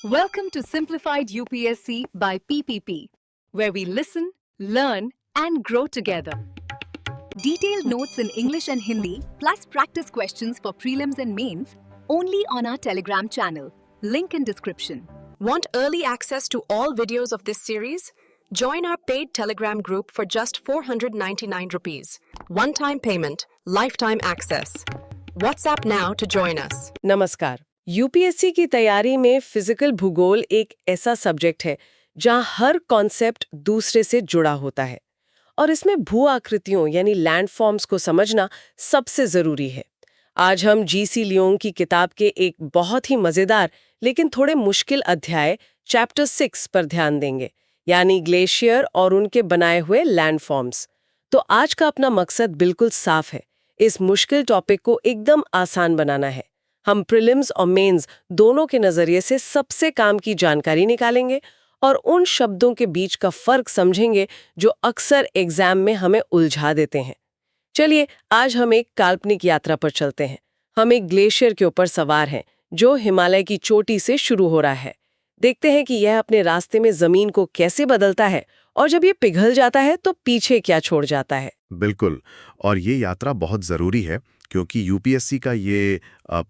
Welcome to Simplified UPSC by PPP, where we listen, learn, and grow together. Detailed notes in English and Hindi, plus practice questions for prelims and mains, only on our Telegram channel. Link in description. Want early access to all videos of this series? Join our paid Telegram group for just 499 rupees. One-time payment, lifetime access. WhatsApp now to join us. नमस्कार। UPSC की तैयारी में physical भूगोल एक ऐसा subject है जहां हर concept दूसरे से जुड़ा होता है और इसमें भू आकृतियों यानी लैंडफॉर्म्स को समझना सबसे जरूरी है। आज हम जीसी लियोंग की किताब के एक बहुत ही मजेदार लेकिन थोड़े मुश्किल अध्याय चैप्टर 6 पर ध्यान देंगे, यानी ग्लेशियर और उनके बनाए हुए लैंडफॉर्म्स। तो आज का अपना मकसद बिल्कुल साफ है, इस मुश्किल टॉपिक को एकदम आसान बनाना है। हम प्रीलिम्स और मेंस दोनों के नजरिए से सबसे काम की जानकारी निकालेंगे और उन शब्दों के बीच का फर्क समझेंगे जो अक्सर एग्जाम में हमें उलझा देते हैं। चलिए आज हम एक काल्पनिक यात्रा पर चलते हैं। हम एक ग्लेशियर के ऊपर सवार हैं जो हिमालय की चोटी से शुरू हो रहा है। देखते हैं कि यह अपने रास्ते में जमीन को कैसे बदलता है और जब ये पिघल जाता है तो पीछे क्या छोड़ जाता है। बिल्कुल, और ये यात्रा बहुत ज़रूरी है क्योंकि यूपीएससी का ये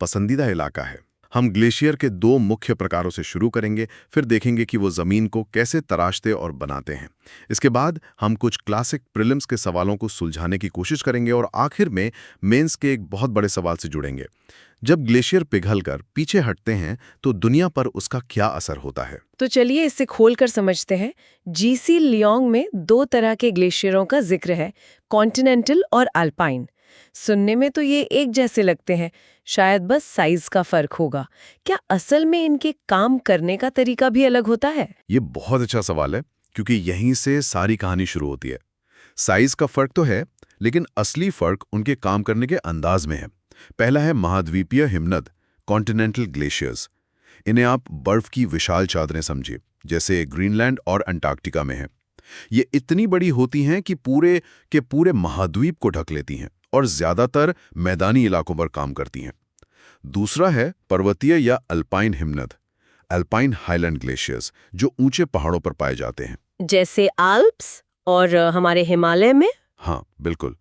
पसंदीदा इलाका है। हम ग्लेशियर के दो मुख्य प्रकारों से शुरू करेंगे, फिर देखेंगे कि वो ज़मीन को कैसे तराशते और बनाते हैं। इसके बाद हम कुछ क्लासिक प्रीलिम्स के सवालों को सुलझाने की कोशिश करेंगे और आखिर में मेंस के एक बहुत बड़े सवाल से जुड़ेंगे। जब ग्लेशियर पिघलकर पीछे हटते हैं तो दुनिया पर उसका क्या असर होता है। तो चलिए इसे खोलकर समझते हैं। जीसी लियोंग में दो तरह के ग्लेशियरों का जिक्र है, कॉन्टिनेंटल और अल्पाइन। सुनने में तो ये एक जैसे लगते हैं, शायद बस साइज का फर्क होगा। क्या असल में इनके काम करने का तरीका भी अलग होता है? ये बहुत अच्छा सवाल है क्योंकि यहीं से सारी कहानी शुरू होती है। साइज का फर्क तो है, लेकिन असली फर्क उनके काम करने के अंदाज में है। पहला है महाद्वीपीय हिमनद, कॉन्टिनेंटल ग्लेशियर्स। इन्हें आप बर्फ की विशाल चादरें समझिए, जैसे ग्रीनलैंड और अंटार्कटिका में है। ये इतनी बड़ी होती हैं कि पूरे के पूरे महाद्वीप को ढक लेती हैं और ज्यादातर मैदानी इलाकों पर काम करती हैं। दूसरा है पर्वतीय या अल्पाइन हिमनद, अल्पाइन हाईलैंड ग्लेशियर्स, जो ऊंचे पहाड़ों पर पाए जाते हैं, जैसे आल्प्स और हमारे हिमालय में। हाँ बिल्कुल,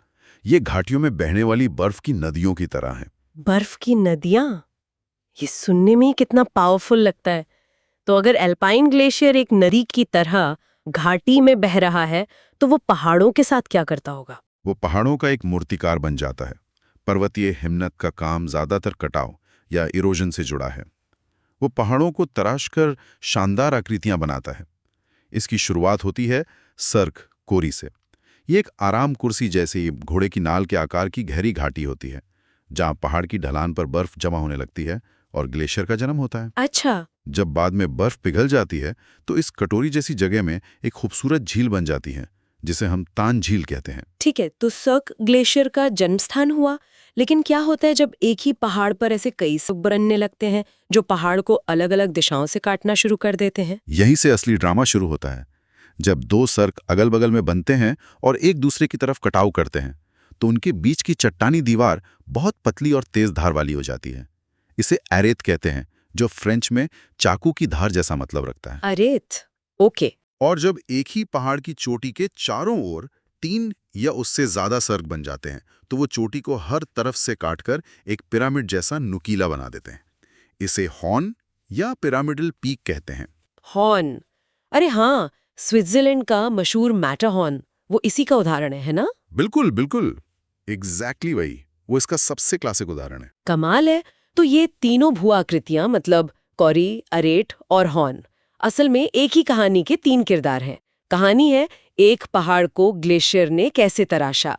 ये घाटियों में बहने वाली बर्फ की नदियों की तरह हैं। बर्फ की नदियां, ये सुनने में कितना पावरफुल लगता है। तो अगर अल्पाइन ग्लेशियर एक नदी की तरह घाटी में बह रहा है तो वो पहाड़ों के साथ क्या करता होगा? वो पहाड़ों का एक मूर्तिकार बन जाता है। पर्वतीय हिमनद का काम ज्यादातर कटाव या इरोजन से जुड़ा है। वो पहाड़ों को तराशकर शानदार आकृतियां बनाता है। इसकी शुरुआत होती है सर्क कोरी से। ये एक आराम कुर्सी जैसे घोड़े की नाल के आकार की गहरी घाटी होती है, जहां पहाड़ की ढलान पर बर्फ जमा होने लगती है और ग्लेशियर का जन्म होता है। अच्छा। जब बाद में बर्फ पिघल जाती है तो इस कटोरी जैसी जगह में एक खूबसूरत झील बन जाती है, जिसे हम तान झील कहते हैं। ठीक है, तो सर्क ग्लेशियर का जन्म स्थान हुआ, लेकिन क्या होता है जब एक ही पहाड़ पर ऐसे कई सर्क बनने लगते हैं जो पहाड़ को अलग अलग दिशाओं से काटना शुरू कर देते हैं? यहीं से असली ड्रामा शुरू होता है। जब दो सर्क अगल बगल में बनते हैं और एक दूसरे की तरफ कटाव करते हैं तो उनके बीच की चट्टानी दीवार बहुत पतली और तेज धार वाली हो जाती है। इसे एरेत कहते हैं, जो फ्रेंच में चाकू की धार जैसा मतलब रखता है। Arete, okay. और जब एक ही पहाड़ की चोटी के चारों ओर 3 या उससे ज्यादा सर्क बन जाते हैं तो वो चोटी को हर तरफ से काटकर एक पिरामिड जैसा नुकीला बना देते हैं। इसे हॉर्न या पिरामिडल पीक कहते हैं। हॉर्न, अरे हाँ, स्विट्जरलैंड का मशहूर मैटरहॉर्न वो इसी का उदाहरण है ना? बिल्कुल बिल्कुल, एग्जैक्टली वही, वो इसका सबसे क्लासिक उदाहरण है। कमाल है। तो ये तीनों भू आकृतियां, मतलब कॉरी, अरेट और हॉर्न, असल में एक ही कहानी के 3 किरदार हैं। कहानी है एक पहाड़ को ग्लेशियर ने कैसे तराशा।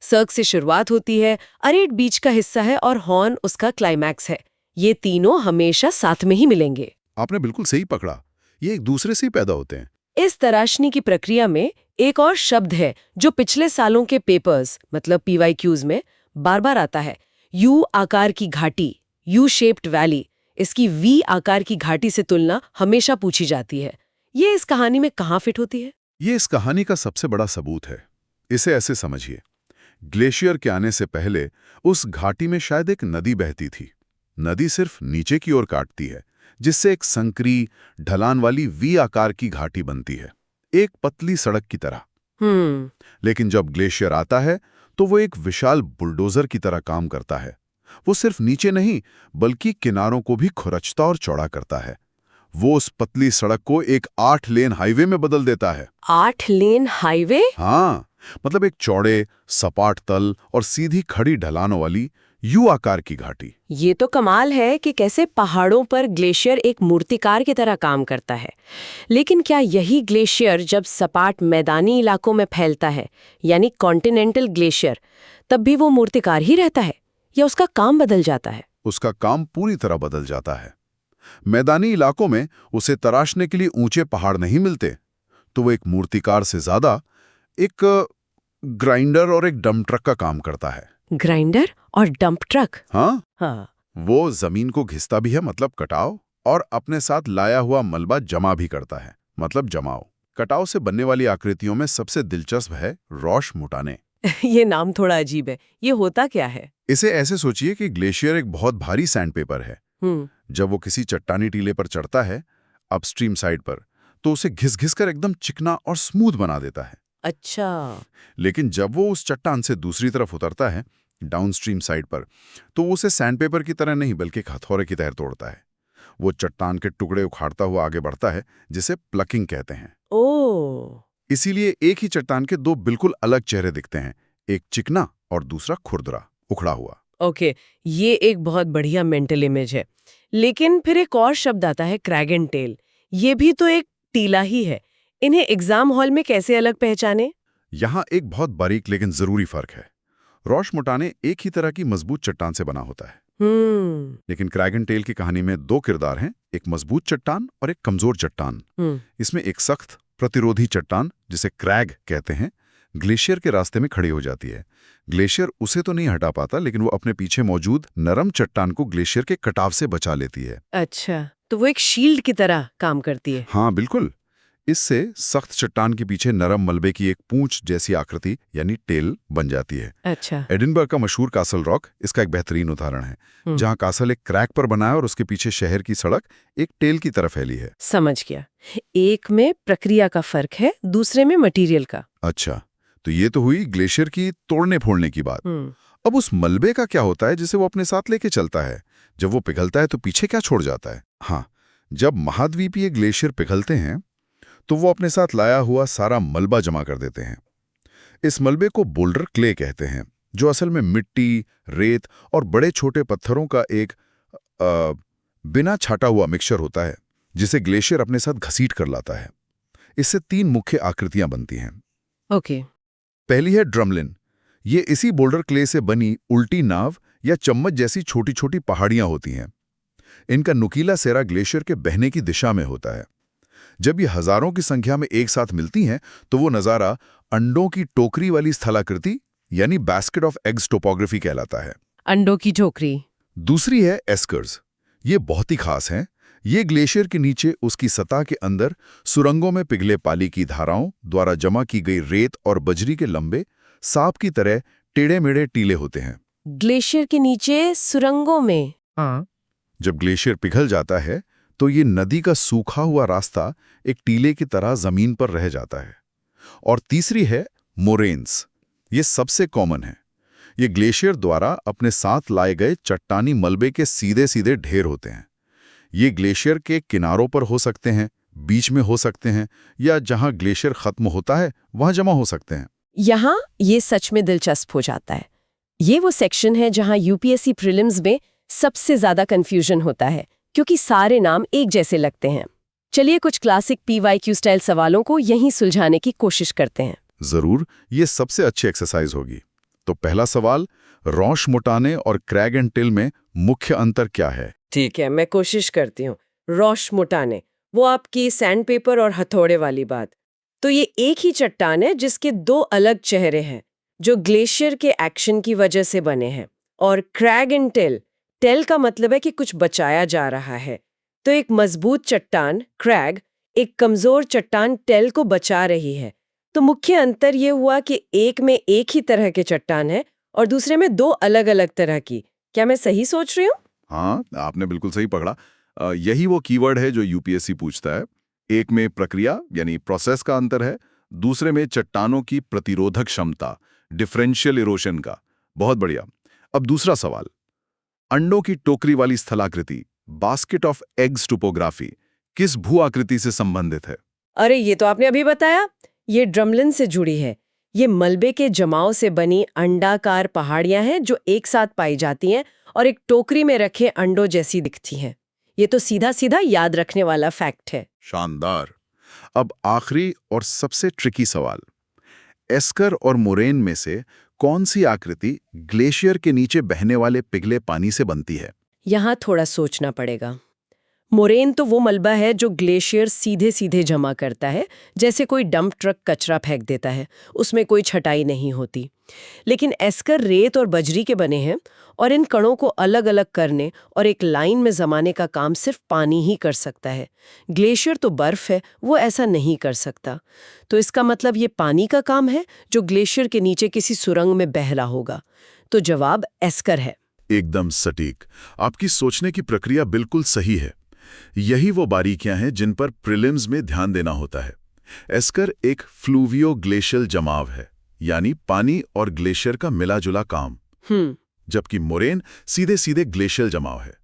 सर्क से शुरुआत होती है, अरेट बीच का हिस्सा है और हॉर्न उसका क्लाइमैक्स है। ये तीनों हमेशा साथ में ही मिलेंगे। आपने बिल्कुल सही पकड़ा, ये एक दूसरे से ही पैदा होते हैं। इस तराशनी की प्रक्रिया में एक और शब्द है जो पिछले सालों के पेपर्स, मतलब PYQs में बार बार आता है, यू आकार की घाटी, यू शेप्ड वैली। इसकी वी आकार की घाटी से तुलना हमेशा पूछी जाती है। ये इस कहानी में कहाँ फिट होती है? ये इस कहानी का सबसे बड़ा सबूत है। इसे ऐसे समझिए, ग्लेशियर के आने से पहले उस घाटी में शायद एक नदी बहती थी। नदी सिर्फ नीचे की ओर काटती है, जिससे एक संकरी ढलान वाली वी आकार की घाटी बनती है, एक पतली सड़क की तरह। लेकिन जब ग्लेशियर आता है तो वो एक विशाल बुलडोजर की तरह काम करता है। वो सिर्फ नीचे नहीं बल्कि किनारों को भी खुरचता और चौड़ा करता है। वो उस पतली सड़क को एक 8 लेन हाईवे में बदल देता है। 8 लेन हाईवे? हाँ, मतलब एक चौड़े, सपाट तल और सीधी खड़ी ढलानों वाली यू आकार की घाटी। ये तो कमाल है कि कैसे पहाड़ों पर ग्लेशियर एक मूर्तिकार की तरह काम करता है। लेकिन क्या यही ग्लेशियर जब सपाट मैदानी इलाकों में फैलता है, यानी कॉन्टिनेंटल ग्लेशियर, तब भी वो मूर्तिकार ही रहता है या उसका काम बदल जाता है? उसका काम पूरी तरह बदल जाता है। मैदानी इलाकों में उसे तराशने के लिए ऊंचे पहाड़ नहीं मिलते, तो वो एक मूर्तिकार से ज्यादा एक ग्राइंडर और एक डंप ट्रक का काम करता है। ग्राइंडर और डंप ट्रक? हाँ, वो जमीन को घिसता भी है, मतलब कटाव, और अपने साथ लाया हुआ मलबा जमा भी करता है, मतलब जमाव। कटाव से बनने वाली आकृतियों में सबसे दिलचस्प है रॉश मोटाने। ये नाम थोड़ा अजीब है। ये होता क्या है? इसे ऐसे सोचिए कि ग्लेशियर एक बहुत भारी सैंडपेपर है। जब वो किसी चट्टानी टीले पर चढ़ता है अपस्ट्रीम साइड पर, तो उसे घिस घिस कर एकदम चिकना और स्मूथ बना देता है। अच्छा। लेकिन जब वो उस चट्टान से दूसरी तरफ उतरता है डाउनस्ट्रीम साइड पर, तो वो उसे सैंडपेपर की तरह नहीं बल्कि एक हथौड़े की तरह तोड़ता है। वो चट्टान के टुकड़े उखाड़ता हुआ आगे बढ़ता है, जिसे प्लकिंग कहते हैं। ओह। इसीलिए एक ही चट्टान के दो बिल्कुल अलग चेहरे दिखते हैं, एक चिकना और दूसरा खुरदरा, उखड़ा हुआ। ओके, ये एक बहुत बढ़िया मेंटल इमेज है। लेकिन फिर एक और शब्द आता है, क्रैग एंड टेल। ये भी तो एक टीला ही है। इन्हें एग्जाम हॉल में कैसे अलग पहचाने? यहाँ एक बहुत बारीक लेकिन जरूरी फर्क है। रॉश मोटाने एक ही तरह की मजबूत चट्टान से बना होता है। लेकिन क्रैग एंड टेल की कहानी में दो किरदार हैं, एक मजबूत चट्टान और एक कमजोर चट्टान। इसमें एक सख्त प्रतिरोधी चट्टान, जिसे क्रैग कहते हैं, ग्लेशियर के रास्ते में खड़ी हो जाती है। ग्लेशियर उसे तो नहीं हटा पाता, लेकिन वो अपने पीछे मौजूद नरम चट्टान को ग्लेशियर के कटाव से बचा लेती है। अच्छा, तो वो एक शील्ड की तरह काम करती है। हाँ बिल्कुल। इससे सख्त चट्टान के पीछे नरम मलबे की एक पूंछ जैसी आकृति यानी टेल बन जाती है। अच्छा। एडिनबर्ग का मशहूर कासल रॉक इसका एक बेहतरीन उदाहरण है, जहां कासल एक क्रैक पर बना है और उसके पीछे शहर की सड़क एक टेल की तरह फैली है। समझ गया। एक में प्रक्रिया का फर्क है, दूसरे में मटेरियल का। अच्छा, तो ये तो हुई ग्लेशियर की तोड़ने फोड़ने की बात। अब उस मलबे का क्या होता है जिसे वो अपने साथ लेके चलता है? जब वो पिघलता है तो पीछे क्या छोड़ जाता है? हाँ, जब महाद्वीपीय ग्लेशियर पिघलते हैं तो वो अपने साथ लाया हुआ सारा मलबा जमा कर देते हैं। इस मलबे को बोल्डर क्ले कहते हैं, जो असल में मिट्टी, रेत और बड़े छोटे पत्थरों का एक बिना छाटा हुआ मिक्सचर होता है, जिसे ग्लेशियर अपने साथ घसीट कर लाता है। इससे 3 मुख्य आकृतियां बनती हैं। ओके। पहली है ड्रमलिन। ये इसी बोल्डर क्ले से बनी उल्टी नाव या चम्मच जैसी छोटी छोटी पहाड़ियां होती हैं। इनका नुकीला सेरा ग्लेशियर के बहने की दिशा में होता है। जब ये हजारों की संख्या में एक साथ मिलती हैं तो वो नज़ारा अंडों की टोकरी वाली स्थलाकृति यानी बास्केट ऑफ एग्स टोपोग्राफी कहलाता है। अंडों की टोकरी। दूसरी है एस्कर्स। ये बहुत ही खास हैं। ये ग्लेशियर के नीचे उसकी सतह के अंदर सुरंगों में पिघले पानी की धाराओं द्वारा जमा की गई रेत और बजरी के लंबे सांप की तरह टेढ़े-मेढ़े टीले होते हैं। ग्लेशियर के नीचे सुरंगों में? हाँ। जब ग्लेशियर पिघल जाता है तो ये नदी का सूखा हुआ रास्ता एक टीले की तरह जमीन पर रह जाता है। और तीसरी है मोरेन्स। ये सबसे कॉमन है। ये ग्लेशियर द्वारा अपने साथ लाए गए चट्टानी मलबे के सीधे सीधे ढेर होते हैं। ये ग्लेशियर के किनारों पर हो सकते हैं, बीच में हो सकते हैं, या जहां ग्लेशियर खत्म होता है वहां जमा हो सकते हैं। यहाँ ये सच में दिलचस्प हो जाता है। ये वो सेक्शन है जहां यूपीएससी प्रीलिम्स में सबसे ज्यादा कंफ्यूजन होता है, क्योंकि सारे नाम एक जैसे लगते हैं। चलिए कुछ क्लासिक पीवाईक्यू स्टाइल सवालों को यहीं सुलझाने की कोशिश करते हैं। जरूर, ये सबसे अच्छी एक्सरसाइज होगी। तो पहला सवाल, रॉश मोटाने और क्रैग एंड टेल में मुख्य अंतर क्या है? ठीक है, मैं कोशिश करती हूँ। रॉश मोटाने, वो आपकी सैंडपेपर और हथौड़े वाली बात। तो ये एक ही चट्टान है जिसके 2 अलग चेहरे हैं, जो ग्लेशियर के एक्शन की वजह से बने हैं। और क्रैग एंड टेल, टेल का मतलब है कि कुछ बचाया जा रहा है। तो एक मजबूत चट्टान क्रैग एक कमजोर चट्टान टेल को बचा रही है। तो मुख्य अंतर ये हुआ कि एक में एक ही तरह के चट्टान है और दूसरे में 2 अलग अलग तरह की। क्या मैं सही सोच रही हूँ? हाँ, आपने बिल्कुल सही पकड़ा। यही वो कीवर्ड है जो यूपीएससी पूछता है। एक में प्रक्रिया यानी प्रोसेस का अंतर है, दूसरे में चट्टानों की प्रतिरोधक क्षमता, डिफरेंशियल इरोशन का। बहुत बढ़िया। अब दूसरा सवाल, अंडों की टोकरी वाली स्थलाकृति, बास्केट ऑफ एग्स टोपोग्राफी, किस भू आकृति से संबंधित है? अरे ये तो आपने अभी बताया, ये ड्रमलिन से जुड़ी है। ये मलबे के जमाव से बनी अंडाकार पहाड़ियां हैं जो एक साथ पाई जाती हैं और एक टोकरी में रखे अंडों जैसी दिखती हैं। ये तो सीधा सीधा याद रखने वाला फैक्ट है। शानदार। अब आखिरी और सबसे ट्रिकी सवाल, एस्कर और मोरेन में से कौन सी आकृति ग्लेशियर के नीचे बहने वाले पिघले पानी से बनती है? यहाँ थोड़ा सोचना पड़ेगा। मोरेन तो वो मलबा है जो ग्लेशियर सीधे सीधे जमा करता है, जैसे कोई डंप ट्रक कचरा फेंक देता है, उसमें कोई छटाई नहीं होती। लेकिन एस्कर रेत और बजरी के बने हैं और इन कणों को अलग अलग करने और एक लाइन में जमाने का काम सिर्फ पानी ही कर सकता है। ग्लेशियर तो बर्फ है, वो ऐसा नहीं कर सकता। तो इसका मतलब ये पानी का काम है जो ग्लेशियर के नीचे किसी सुरंग में बह रहा होगा। तो जवाब एस्कर है। एकदम सटीक। आपकी सोचने की प्रक्रिया बिल्कुल सही है। यही वो बारीकियां हैं जिन पर प्रीलिम्स में ध्यान देना होता है। एस्कर एक फ्लूवियो ग्लेशियल जमाव है, यानी पानी और ग्लेशियर का मिला-जुला काम। जबकि मोरेन सीधे सीधे ग्लेशियल जमाव है।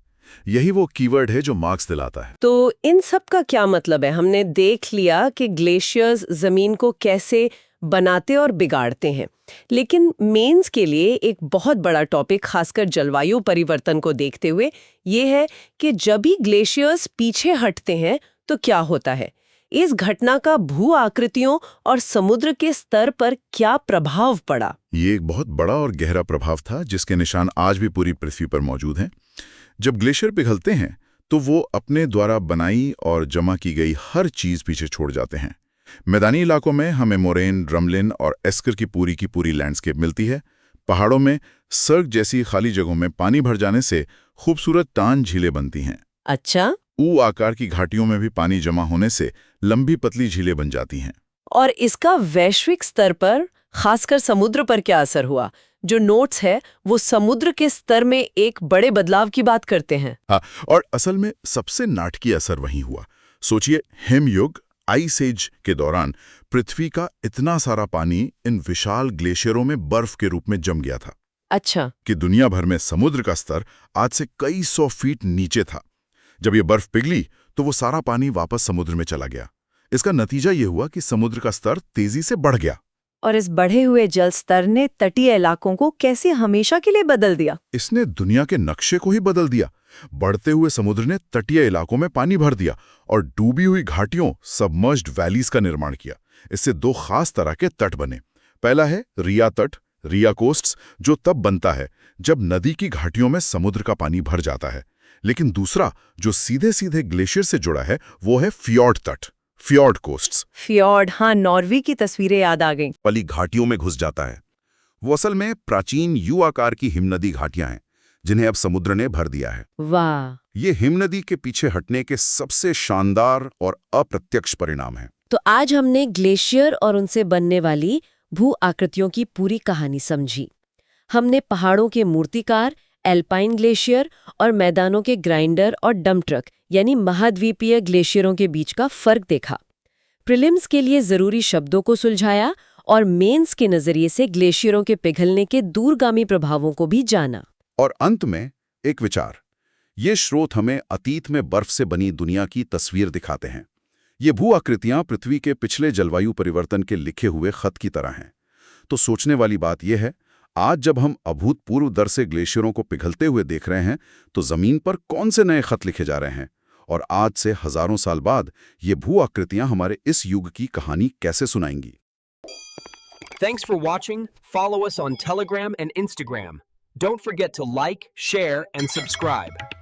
यही वो कीवर्ड है जो मार्क्स दिलाता है। तो इन सब का क्या मतलब है? हमने देख लिया कि ग्लेशियर्स जमीन को कैसे बनाते और बिगाड़ते हैं, लेकिन मेंस के लिए एक बहुत बड़ा टॉपिक, खासकर जलवायु परिवर्तन को देखते हुए, ये है कि जब भी ग्लेशियर्स पीछे हटते हैं तो क्या होता है। इस घटना का भू आकृतियों और समुद्र के स्तर पर क्या प्रभाव पड़ा? ये एक बहुत बड़ा और गहरा प्रभाव था जिसके निशान आज भी पूरी पृथ्वी पर मौजूद हैं। जब ग्लेशियर पिघलते हैं तो वो अपने द्वारा बनाई और जमा की गई हर चीज पीछे छोड़ जाते हैं। मैदानी इलाकों में हमें मोरेन, ड्रमलिन और एस्कर की पूरी लैंडस्केप मिलती है। पहाड़ों में सर्ग जैसी खाली जगहों में पानी भर जाने से खूबसूरत टान झीलें बनती हैं। अच्छा। ऊ आकार की घाटियों में भी पानी जमा होने से लंबी पतली झीलें बन जाती हैं। और इसका वैश्विक स्तर पर, खासकर समुद्र पर क्या असर हुआ? जो नोट्स है वो समुद्र के स्तर में एक बड़े बदलाव की बात करते हैं। हाँ, और असल में सबसे नाटकीय असर वहीं हुआ। सोचिए, हिमयुग आइस एज के दौरान पृथ्वी का इतना सारा पानी इन विशाल ग्लेशियरों में बर्फ के रूप में जम गया था। अच्छा। कि दुनिया भर में समुद्र का स्तर आज से कई 100 फीट नीचे था। जब ये बर्फ पिघली तो वो सारा पानी वापस समुद्र में चला गया। इसका नतीजा ये हुआ कि समुद्र का स्तर तेजी से बढ़ गया। और इस बढ़े हुए जल स्तर ने तटीय इलाकों को कैसे हमेशा के लिए बदल दिया? इसने दुनिया के नक्शे को ही बदल दिया। बढ़ते हुए समुद्र ने तटीय इलाकों में पानी भर दिया और डूबी हुई घाटियों, सबमर्ज्ड वैलीज का निर्माण किया। इससे दो खास तरह के तट बने। पहला है रिया तट, रिया कोस्ट्स, जो तब बनता है जब नदी की घाटियों में समुद्र का पानी भर जाता है। लेकिन दूसरा, जो सीधे सीधे ग्लेशियर से जुड़ा है, वो है फ्योर्ड तट, फ्योर्ड कोस्ट्स। फ्योर्ड, हाँ, नॉर्वे की तस्वीरें याद आ गईं। पली घाटियों में घुस जाता है। वो असल में प्राचीन यू आकार की हिमनदी घाटियां हैं जिन्हें अब समुद्र ने भर दिया है। वाह। ये हिमनदी के पीछे हटने के सबसे शानदार और अप्रत्यक्ष परिणाम हैं। तो आज हमने ग्लेशियर और उनसे बनने वाली भू आकृतियों की पूरी कहानी समझी। हमने पहाड़ों के मूर्तिकार, एल्पाइन ग्लेशियर और मैदानों के ग्राइंडर और डंप ट्रक यानी महाद्वीपीय ग्लेशियरों के बीच का फर्क देखा। प्रीलिम्स के लिए जरूरी शब्दों को सुलझाया और मेंस के नजरिए से ग्लेशियरों के पिघलने के दूरगामी प्रभावों को भी जाना। और अंत में एक विचार, ये स्रोत हमें अतीत में बर्फ से बनी दुनिया की तस्वीर दिखाते हैं। ये भू आकृतियां पृथ्वी के पिछले जलवायु परिवर्तन के लिखे हुए खत की तरह हैं। तो सोचने वाली बात यह है, आज जब हम अभूतपूर्व दर से ग्लेशियरों को पिघलते हुए देख रहे हैं, तो जमीन पर कौन से नए खत लिखे जा रहे हैं? और आज से हजारों साल बाद ये भू आकृतियां हमारे इस युग की कहानी कैसे सुनाएंगी? Thanks for watching. Follow us on Telegram and Instagram. Don't forget to like, share, and subscribe.